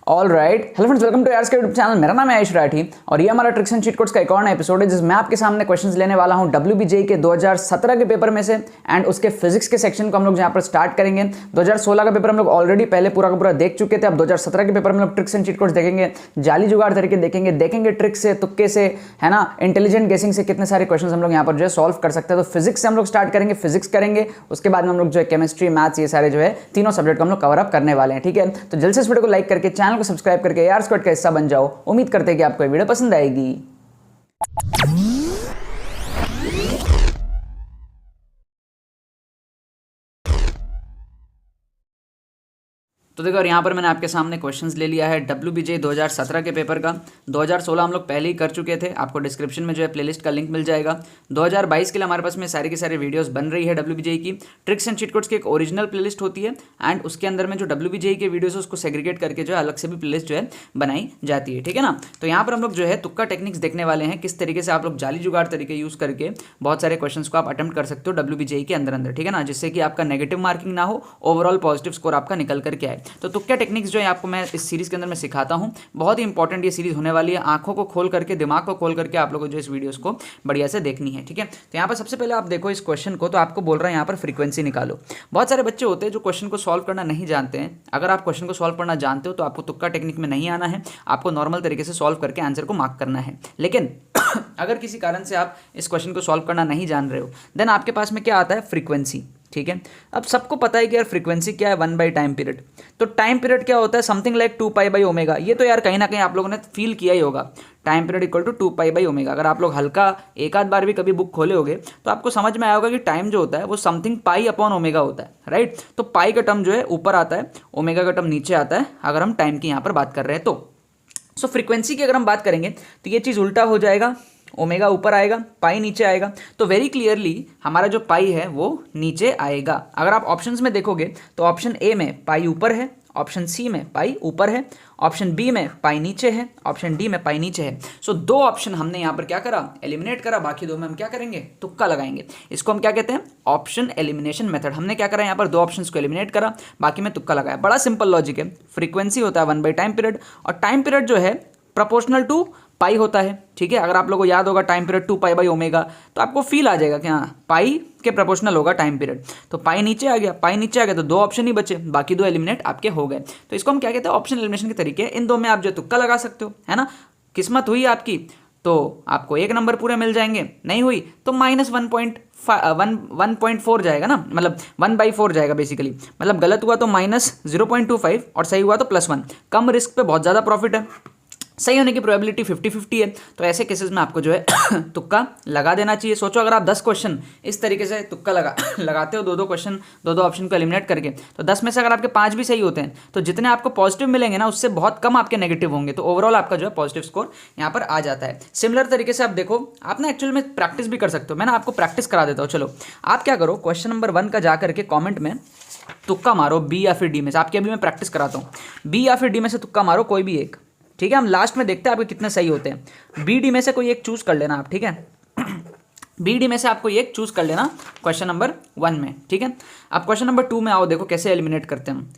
All right, hello friends, welcome to यार्स का YouTube channel. मेरा नाम है आयुष राठी और ये हमारा ट्रिक्स एंड चीट कोड्स का एक और नया एपिसोड है जिसमें आपके सामने क्वेश्चंस लेने वाला हूं WBJ के 2017 के पेपर में से एंड उसके फिजिक्स के सेक्शन को हम लोग यहाँ पर स्टार्ट करेंगे। 2016 का पेपर हम लोग ऑलरेडी पहले पूरा का पूरा देख चुके थे। अब 2017 के पेपर में लोग ट्रिक्स एंड चीट कोड्स देखेंगे, जाली जुगाड़ तरीके देखेंगे ट्रिक से, तुक्के से, है ना, इंटेलिजेंट गेसिंग से कितने सारे क्वेश्चन हम लोग यहाँ पर जो है सॉल्व कर सकते हैं। तो फिजिक्स से हम लोग स्टार्ट करेंगे, फिजिक्स करेंगे, उसके बाद में हम लोग जो है केमिस्ट्री, मैथ्स, ये सारे जो है तीनों सब्जेक्ट को हम लोग कवर अप करने वाले हैं। ठीक है, तो जल्द से इस वीडियो को लाइक करके चैनल को सब्सक्राइब करके यार स्क्वाड का हिस्सा बन जाओ। उम्मीद करते हैं कि आपको ये वीडियो पसंद आएगी। तो देखो, और यहाँ पर मैंने आपके सामने क्वेश्चंस ले लिया है WBJ 2017 के पेपर का। 2016 हम लोग पहले ही कर चुके थे, आपको डिस्क्रिप्शन में जो है प्लेलिस्ट का लिंक मिल जाएगा। 2022 के लिए हमारे पास में सारी की सारी वीडियोस बन रही है WBJ की। ट्रिक्स एंड चीट कोड्स की एक ओरिजिनल प्लेलिस्ट होती है एंड उसके अंदर में जो WBJ के वीडियोस है उसको सेग्रीगेट करके जो है अलग से भी प्लेलिस्ट जो है बनाई जाती है। ठीक है ना, तो यहाँ पर हम लोग जो है तुक्का टेक्निक्स देखने वाले हैं, किस तरीके से आप लोग जाली जुगाड़ तरीके यूज करके बहुत सारे क्वेश्चन को आप अटेम्प्ट कर सकते हो WBJ के अंदर। ठीक है ना, जिससे कि आपका नेगेटिव मार्किंग ना हो, ओवरऑल पॉजिटिव स्कोर आपका निकल करके आए। तो तुक्का टेक्निक्स जो है आपको मैं इस सीरीज के अंदर मैं सिखाता हूं। बहुत ही इंपॉर्टेंट ये सीरीज होने वाली है। आंखों को खोल करके, दिमाग को खोल करके आप लोगों को जो इस वीडियोस को बढ़िया से देखनी है। ठीक है, तो यहाँ पर सबसे पहले आप देखो इस क्वेश्चन को, तो आपको बोल रहा है यहाँ पर फ्रीक्वेंसी निकालो। बहुत सारे बच्चे होते हैं जो क्वेश्चन को सॉल्व करना नहीं जानते हैं। अगर आप क्वेश्चन को सॉल्व करना जानते हो तो आपको तुक्का टेक्निक में नहीं आना है, आपको नॉर्मल तरीके से सॉल्व करके आंसर को मार्क करना है। लेकिन अगर किसी कारण से आप इस क्वेश्चन को सॉल्व करना नहीं जान रहे हो, देन आपके पास में क्या आता है, फ्रीक्वेंसी। ठीक है, अब सबको पता है कि यार फ्रीक्वेंसी क्या है, 1/टाइम पीरियड। तो टाइम पीरियड क्या होता है, समथिंग लाइक 2π/ω। ये तो यार कहीं ना कहीं आप लोगों ने फील किया ही होगा, टाइम पीरियड इक्वल टू 2π/ω। अगर आप लोग हल्का एक आध बार भी कभी बुक खोले होगे तो आपको समझ में आया होगा कि टाइम जो होता है वो समथिंग π/ω होता है, राइट। तो पाई का टर्म जो है ऊपर आता है, ओमेगा का टर्म नीचे आता है, अगर हम टाइम की यहाँ पर बात कर रहे हैं तो। सो फ्रीक्वेंसी की अगर हम बात करेंगे तो ये चीज़ उल्टा हो जाएगा, ओमेगा ऊपर आएगा, पाई नीचे आएगा। तो वेरी क्लियरली हमारा जो पाई है वो नीचे आएगा। अगर आप ऑप्शंस में देखोगे तो ऑप्शन ए में पाई ऊपर है, ऑप्शन सी में पाई ऊपर है, ऑप्शन बी में पाई नीचे है, ऑप्शन डी में पाई नीचे है। सो दो ऑप्शन हमने यहाँ पर क्या करा, एलिमिनेट करा। बाकी दो में हम क्या करेंगे, तुक्का लगाएंगे। इसको हम क्या कहते हैं, ऑप्शन एलिमिनेशन मेथड। हमने क्या करा, यहाँ पर दो ऑप्शंस को एलिमिनेट करा, बाकी में तुक्का लगाया। बड़ा सिंपल लॉजिक है। फ्रीक्वेंसी होता है 1/टाइम पीरियड और टाइम पीरियड जो है प्रोपोर्शनल टू पाई होता है। ठीक है, अगर आप लोगों को याद होगा टाइम पीरियड 2π/ω, तो आपको फील आ जाएगा कि हाँ पाई के प्रोपोर्शनल होगा टाइम पीरियड। तो पाई नीचे आ गया, पाई नीचे आ गया तो दो ऑप्शन ही बचे, बाकी दो एलिमिनेट आपके हो गए। तो इसको हम क्या कहते हैं, ऑप्शन एलिमिनेशन के तरीके। इन दो में आप जो तुक्का लगा सकते हो, है ना। किस्मत हुई आपकी तो आपको 1 नंबर पूरे मिल जाएंगे, नहीं हुई तो -1.4 जाएगा ना, मतलब 1/4 जाएगा बेसिकली। मतलब गलत हुआ तो -0.25 और सही हुआ तो +1। कम रिस्क पे बहुत ज़्यादा प्रॉफिट है। सही होने की प्रोबेबिलिटी 50-50 है। तो ऐसे केसेस में आपको जो है तुक्का लगा देना चाहिए। सोचो अगर आप 10 क्वेश्चन इस तरीके से तुक्का लगाते हो, दो क्वेश्चन, दो ऑप्शन को एलिमिनेट करके, तो 10 में से अगर आपके 5 भी सही होते हैं तो जितने आपको पॉजिटिव मिलेंगे ना उससे बहुत कम आपके नेगेटिव होंगे। तो ओवरऑल आपका जो है पॉजिटिव स्कोर यहाँ पर आ जाता है। सिमिलर तरीके से आप देखो, आप ना एक्चुअल में प्रैक्टिस भी कर सकते हो। मैं ना आपको प्रैक्टिस करा देता हूँ। चलो आप क्या करो, क्वेश्चन नंबर 1 का जा करके कॉमेंट में तुक्का मारो, बी या फिर डी में से। आपके अभी मैं प्रैक्टिस कराता हूँ, बी या फिर डी में से तुक्का मारो, कोई भी एक। ठीक है, हम लास्ट में देखते हैं आपके कितने सही होते हैं। बी डी में से कोई एक चूज कर लेना आप। ठीक है, बी डी में से आपको एक चूज कर लेना क्वेश्चन नंबर 1 में। ठीक है, अब क्वेश्चन नंबर 2 में आओ, देखो कैसे एलिमिनेट करते हैं हम।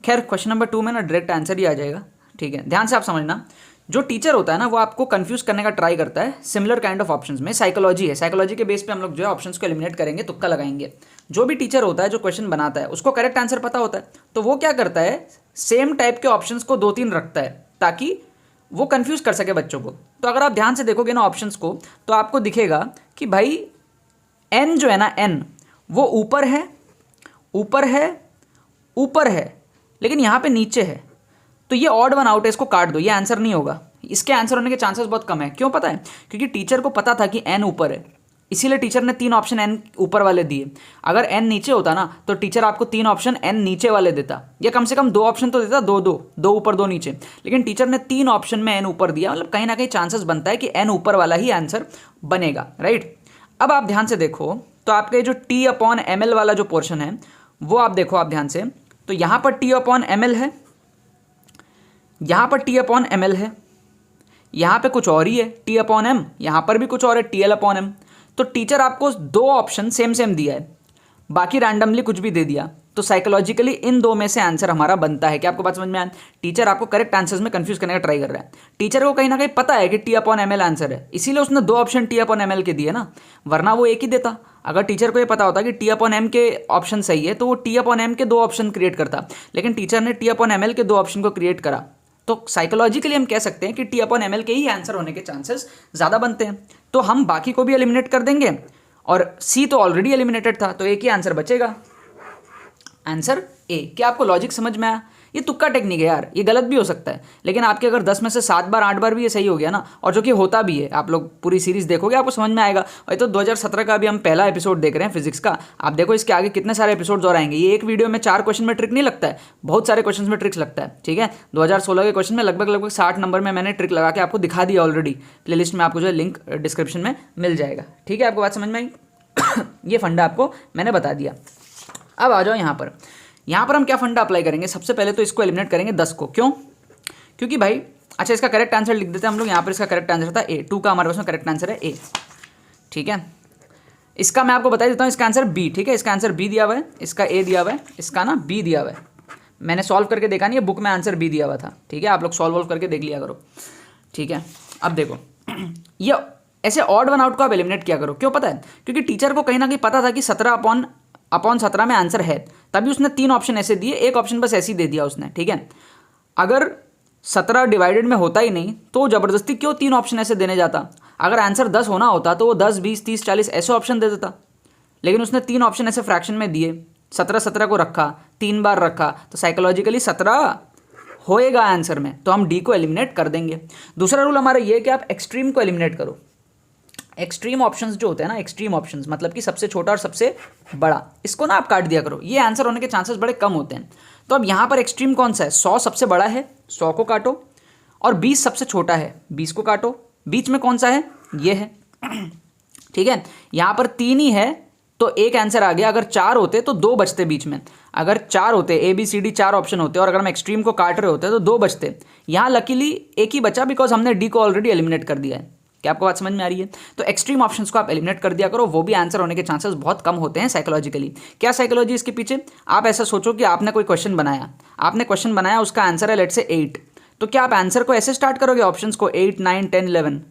खैर क्वेश्चन नंबर 2 में ना डायरेक्ट आंसर ही आ जाएगा। ठीक है, ध्यान से आप समझना, जो टीचर होता है ना वो आपको कंफ्यूज करने का ट्राई करता है सिमिलर काइंड ऑफ ऑप्शंस में। साइकोलॉजी है, साइकोलॉजी के बेस पे हम लोग जो है ऑप्शंस को एलिमिनेट करेंगे, तुक्का लगाएंगे। जो भी टीचर होता है, जो क्वेश्चन बनाता है, उसको करेक्ट आंसर पता होता है, तो वो क्या करता है, सेम टाइप के ऑप्शंस को 2-3 रखता है ताकि वो कंफ्यूज कर सके बच्चों को। तो अगर आप ध्यान से देखोगे ना ऑप्शंस को, तो आपको दिखेगा कि भाई एन जो है ना, एन वो ऊपर है, ऊपर है, ऊपर है, लेकिन यहाँ पे नीचे है। तो ये ऑड वन आउट है, इसको काट दो, ये आंसर नहीं होगा। इसके आंसर होने के चांसेस बहुत कम है। क्यों पता है, क्योंकि टीचर को पता था कि एन ऊपर है, इसीलिए टीचर ने 3 ऑप्शन एन ऊपर वाले दिए। अगर एन नीचे होता ना तो टीचर आपको 3 ऑप्शन एन नीचे वाले देता, या कम से कम 2 ऑप्शन तो देता, दो ऊपर 2 नीचे। लेकिन टीचर ने 3 ऑप्शन में एन ऊपर दिया, मतलब कहीं ना कहीं चांसेस बनता है कि एन ऊपर वाला ही आंसर बनेगा, राइट। अब आप ध्यान से देखो तो आपके जो T/ml वाला जो पोर्शन है वो आप देखो, आप ध्यान से, तो यहाँ पर T/ml है, यहाँ पर T/ml है, यहाँ पे कुछ और ही है T/m, यहाँ पर भी कुछ और है TL/m। तो टीचर आपको 2 ऑप्शन सेम दिया है, बाकी रैंडमली कुछ भी दे दिया। तो साइकोलॉजिकली इन दो में से आंसर हमारा बनता है। क्या आपको बात समझ में आया? टीचर आपको करेक्ट आंसर्स में कंफ्यूज करने का ट्राई कर रहा है। टीचर को कहीं ना कहीं पता है कि T/ml आंसर है, इसीलिए उसने दो ऑप्शन T/ml के दिए ना, वरना वो एक ही देता। अगर टीचर को ये पता होता कि T/m के ऑप्शन सही है तो वो T/m के दो ऑप्शन क्रिएट करता, लेकिन टीचर ने T/ml के दो ऑप्शन को क्रिएट करा। तो साइकोलॉजिकली हम कह सकते हैं कि T/ml के ही आंसर होने के चांसेस ज़्यादा बनते हैं। तो हम बाकी को भी एलिमिनेट कर देंगे और सी तो ऑलरेडी एलिमिनेटेड था, तो एक ही आंसर बचेगा, आंसर ए। क्या आपको लॉजिक समझ में आया? ये तुक्का टेक्निक है यार, ये गलत भी हो सकता है, लेकिन आपके अगर 10 में से 7 बार 8 बार भी ये सही हो गया ना, और जो कि होता भी है, आप लोग पूरी सीरीज देखोगे आपको समझ में आएगा। और ये तो 2017 का अभी हम पहला एपिसोड देख रहे हैं फिजिक्स का, आप देखो इसके आगे कितने सारे एपिसोड्स और आएंगे। ये एक वीडियो में 4 क्वेश्चन में ट्रिक नहीं लगता है, बहुत सारे क्वेश्चन में ट्रिक्स लगता है। ठीक है, 2016 के क्वेश्चन में लगभग 60 नंबर में मैंने ट्रिक लगा के आपको दिखा दिया ऑलरेडी। प्लेलिस्ट में आपको जो है लिंक डिस्क्रिप्शन में मिल जाएगा। ठीक है, आपको बात समझ में आई? ये फंडा आपको मैंने बता दिया। अब आ जाओ यहाँ पर हम क्या फंडा अप्लाई करेंगे? सबसे पहले तो इसको एलिमिनेट करेंगे 10 को। क्यों? क्योंकि भाई अच्छा, इसका करेक्ट आंसर लिख देते हैं हम लोग। यहाँ पर इसका करेक्ट आंसर था ए, 2 का हमारे पास में करेक्ट आंसर है ए। ठीक है, इसका मैं आपको बता देता हूँ, इसका आंसर बी। ठीक है, इसका आंसर बी दिया हुआ है, इसका ए दिया हुआ है, इसका ना बी दिया हुआ है। मैंने सॉल्व करके देखा नहीं है, बुक में आंसर बी दिया हुआ था। ठीक है, आप लोग सॉल्व करके देख लिया करो। ठीक है, अब देखो ये ऐसे ऑड वन आउट को आप एलिमिनेट किया करो। क्यों पता है? क्योंकि टीचर को कहीं ना कहीं पता था कि 17/17 में आंसर है, तभी उसने 3 ऑप्शन ऐसे दिए, एक ऑप्शन बस ऐसे ही दे दिया उसने। ठीक है, अगर 17 डिवाइडेड में होता ही नहीं तो ज़बरदस्ती क्यों 3 ऑप्शन ऐसे देने जाता? अगर आंसर 10 होना होता तो वो 10, 20, 30, 40 ऐसे ऑप्शन दे देता, लेकिन उसने 3 ऑप्शन ऐसे फ्रैक्शन में दिए, 17 को रखा, 3 बार रखा, तो साइकोलॉजिकली 17 होएगा आंसर में, तो हम डी को एलिमिनेट कर देंगे। दूसरा रूल हमारा ये है कि आप एक्सट्रीम को एलिमिनेट करो। एक्सट्रीम ऑप्शंस जो होते हैं ना, एक्सट्रीम ऑप्शंस मतलब कि सबसे छोटा और सबसे बड़ा, इसको ना आप काट दिया करो, ये आंसर होने के चांसेस बड़े कम होते हैं। तो अब यहाँ पर एक्सट्रीम कौन सा है? 100 सबसे बड़ा है, 100 को काटो, और 20 सबसे छोटा है, 20 को काटो। बीच में कौन सा है? ये है। ठीक है, यहाँ पर 3 ही है तो एक आंसर आ गया। अगर 4 होते तो 2 बचते बीच में। अगर 4 होते, ABCD 4 ऑप्शन होते, और अगर हम एक्सट्रीम को काट रहे होते तो 2 बचते। यहाँ लकीली एक ही बचा, बिकॉज हमने डी को ऑलरेडी एलिमिनेट कर दिया है। क्या आपको बात समझ में आ रही है? तो एक्सट्रीम ऑप्शंस को आप एलिमिनेट कर दिया करो, वो भी आंसर होने के चांसेस बहुत कम होते हैं साइकोलॉजिकली। क्या साइकोलॉजी इसके पीछे? आप ऐसा सोचो कि आपने कोई क्वेश्चन बनाया, उसका आंसर है लेट्स से 8, तो क्या आप आंसर को ऐसे स्टार्ट करोगे ऑप्शंस को 8, 9, 10, 11?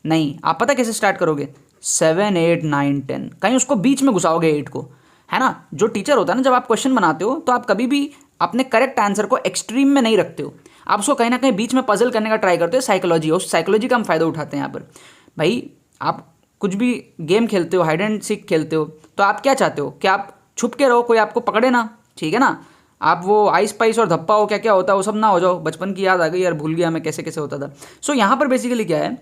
नहीं, आप पता कैसे स्टार्ट करोगे? 7, 8, 9, 10, कहीं उसको बीच में घुसाओगे 8 को, है ना? जो टीचर होता है ना, जब आप क्वेश्चन बनाते हो तो आप कभी भी अपने करेक्ट आंसर को एक्सट्रीम में नहीं रखते हो, आप उसको कहीं ना कहीं बीच में पजल करने का ट्राई करते हो। साइकोलॉजी, उस साइकोलॉजी का हम फायदा उठाते हैं यहाँ पर। भाई आप कुछ भी गेम खेलते हो, हाइड एंड सीक खेलते हो, तो आप क्या चाहते हो कि आप छुप के रहो, कोई आपको पकड़े ना, ठीक है ना? आप वो आइस पाइस और धप्पा हो, क्या क्या होता है वो सब ना हो जाओ। बचपन की याद आ गई यार, भूल गया मैं कैसे कैसे होता था। सो यहाँ पर बेसिकली क्या है,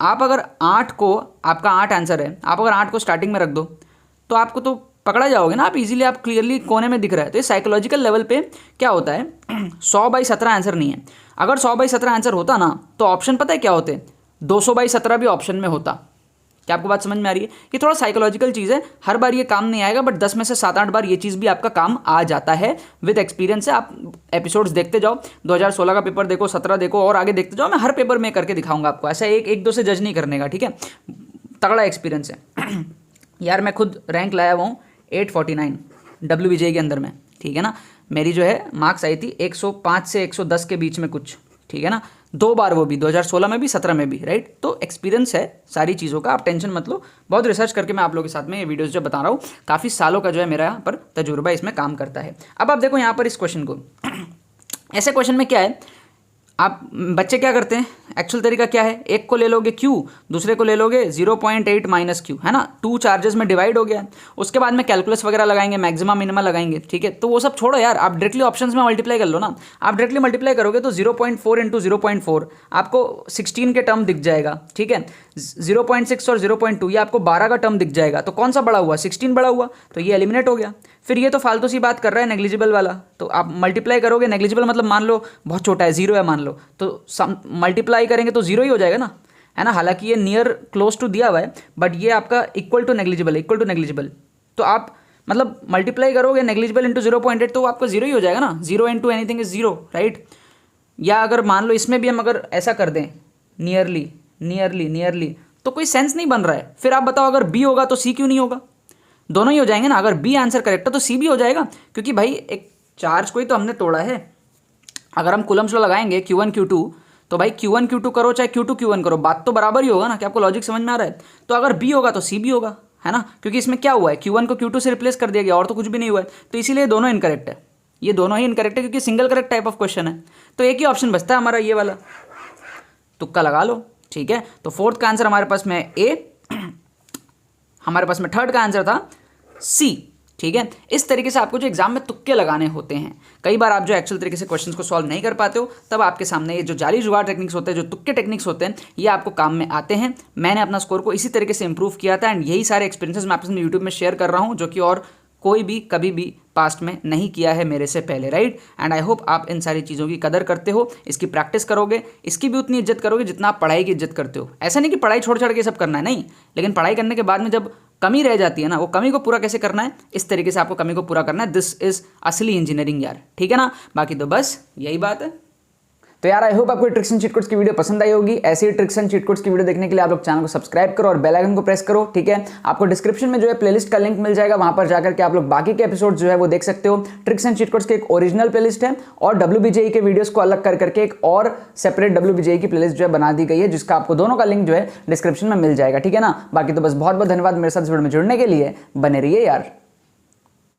आप अगर 8 को, आपका 8 आंसर है, आप अगर 8 को स्टार्टिंग में रख दो तो आपको तो पकड़ा जाओगे ना, आप इजीली, आप क्लियरली कोने में दिख रहा है। तो ये साइकोलॉजिकल लेवल पे क्या होता है, 100/17 आंसर नहीं है। अगर 100/17 आंसर होता ना तो ऑप्शन पता है क्या होते, 200/17 भी ऑप्शन में होता। क्या आपको बात समझ में आ रही है? ये थोड़ा साइकोलॉजिकल चीज़ है, हर बार ये काम नहीं आएगा, बट 10 में से 7-8 बार ये चीज़ भी आपका काम आ जाता है विद एक्सपीरियंस से। आप एपिसोड्स देखते जाओ, 2016 का पेपर देखो, 17 देखो, और आगे देखते जाओ। मैं हर पेपर में करके दिखाऊंगा आपको, ऐसा एक दो से जज नहीं करने का, ठीक है? तगड़ा एक्सपीरियंस है यार। मैं खुद रैंक लाया हुआ हूँ 849 WBJ के अंदर में, ठीक है ना? मेरी जो है मार्क्स आई थी 105 से 110 के बीच में कुछ, ठीक है ना? 2 बार, वो भी 2016 में भी, 17 में भी, राइट? तो एक्सपीरियंस है सारी चीज़ों का, आप टेंशन मत लो। बहुत रिसर्च करके मैं आप लोगों के साथ में ये वीडियोस जो बता रहा हूँ, काफ़ी सालों का जो है मेरा यहाँ पर तजुर्बा इसमें काम करता है। अब आप देखो यहाँ पर इस क्वेश्चन को, ऐसे क्वेश्चन में क्या है, आप बच्चे क्या करते हैं, एक्चुअल तरीका क्या है, एक को ले लोगे Q, दूसरे को ले लोगे 0.8 माइनस Q, है ना? 2 चार्जेस में डिवाइड हो गया। उसके बाद में कैलकुलस वगैरह लगाएंगे, मैक्सिमा मिनिमा लगाएंगे, ठीक है? तो वो सब छोड़ो यार, आप डायरेक्टली ऑप्शंस में मल्टीप्लाई कर लो ना। आप डायरेक्टली मल्टीप्लाई करोगे तो 0.4 इंटू 0.4 आपको 16 के टर्म दिख जाएगा, ठीक है? 0.6 और 0.2 ये आपको 12 का टर्म दिख जाएगा। तो कौन सा बड़ा हुआ? 16 बड़ा हुआ, तो ये एलिमिनेट हो गया। फिर ये तो फालतू सी बात कर रहा है नेग्लिजिबल वाला, तो आप मल्टीप्लाई करोगे, नेग्लिजिबल मतलब मान लो बहुत छोटा है, 0 है मान लो, तो मल्टीप्लाई करेंगे तो 0 ही हो जाएगा ना, है ना? हालांकि ये नियर क्लोज टू दिया हुआ है, बट ये आपका इक्वल टू नेग्लिजिबल, तो आप मतलब मल्टीप्लाई करोगे नेग्लिजिबल इंटू 0.8 तो आपका 0 ही हो जाएगा ना। 0 इंटू एनीथिंग इज 0, राइट? या अगर मान लो इसमें भी हम अगर ऐसा कर दें नियरली, तो कोई सेंस नहीं बन रहा है। फिर आप बताओ, अगर B होगा तो C क्यों नहीं होगा? दोनों ही हो जाएंगे ना। अगर बी आंसर करेक्ट है तो सी भी हो जाएगा, क्योंकि भाई एक चार्ज को ही तो हमने तोड़ा है। अगर हम कूलम्स लॉ लगाएंगे Q1 Q2, तो भाई Q1 Q2 करो चाहे Q2 Q1 करो, बात तो बराबर ही होगा ना। कि आपको लॉजिक समझ में आ रहा है? तो अगर बी होगा तो सी भी होगा, है ना, क्योंकि इसमें क्या हुआ है, Q1 को Q2 से रिप्लेस कर दिया गया और तो कुछ भी नहीं हुआ है। तो इसीलिए दोनों इनकरेक्ट है, ये दोनों ही इनकरेक्ट है, क्योंकि single correct type of question है। तो एक ही ऑप्शन बचता है हमारा, ये वाला, तुक्का लगा लो, ठीक है। तो फोर्थ का आंसर हमारे पास में ए, हमारे पास में थर्ड का आंसर था सी, ठीक है। इस तरीके से आपको जो एग्जाम में तुक्के लगाने होते हैं, कई बार आप जो एक्चुअल तरीके से क्वेश्चंस को सॉल्व नहीं कर पाते हो, तब आपके सामने ये जो जाली जुगाड़ टेक्निक्स होते हैं, जो तुक्के टेक्निक्स होते हैं, ये आपको काम में आते हैं। मैंने अपना स्कोर को इसी तरीके से इंप्रूव किया था, एंड यही सारे एक्सपीरियंसेस मैं आपके सामने यूट्यूब में शेयर कर रहा हूँ, जो कि और कोई भी कभी भी पास्ट में नहीं किया है मेरे से पहले, राइट। एंड आई होप आप इन सारी चीज़ों की कदर करते हो, इसकी प्रैक्टिस करोगे, इसकी भी उतनी इज्जत करोगे जितना आप पढ़ाई की इज्जत करते हो। ऐसा नहीं कि पढ़ाई छोड़ छाड़ के सब करना है, नहीं, लेकिन पढ़ाई करने के बाद में जब कमी रह जाती है ना, वो कमी को पूरा कैसे करना है, इस तरीके से आपको कमी को पूरा करना है। दिस इज असली इंजीनियरिंग यार, ठीक है ना। बाकी तो बस यही बात है। तो यार आई होप आपको ट्रिक्स एंड चीट कोड्स की वीडियो पसंद आई होगी। ऐसे ही ट्रिक्स एंड चीट कोड्स की वीडियो देखने के लिए आप लोग चैनल को सब्सक्राइब करो और बेल आइकन को प्रेस करो, ठीक है। आपको डिस्क्रिप्शन में जो है प्लेलिस्ट का लिंक मिल जाएगा, वहां पर जाकर के आप लोग बाकी के एपिसोड जो है वो देख सकते हो। ट्रिक्स एंड चीट कोड्स की एक ओरिजिनल प्लेलिस्ट है, और WBJE के वीडियोस को अलग कर करके एक और सेपरेट WBJE की प्लेलिस्ट जो है बना दी गई है, जिसका आपको दोनों का लिंक जो है डिस्क्रिप्शन में मिल जाएगा, ठीक है ना। बाकी तो बस बहुत बहुत धन्यवाद मेरे साथ इस वीडियो में जुड़ने के लिए, बने रहिए यार।